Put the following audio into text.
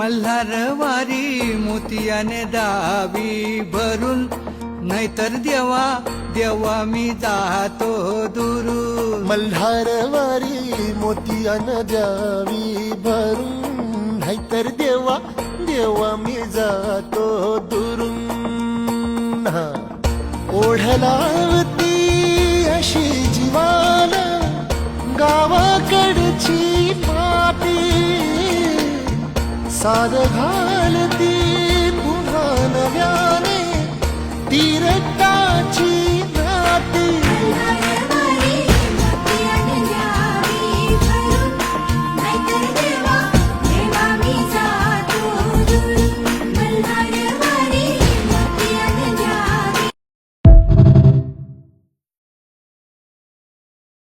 मल्हारवारी मोतियाने दावी भरून, नाहीतर देवा देवा मी जातो दुरून. मल्हारवारी मोतियानं द्यावी भरून, नाहीतर देवा देवा मी जातो दुरून. ओढलावती अशी जीवाला गावाकडची माती, साद घालती पुन्हा नव्याने तीर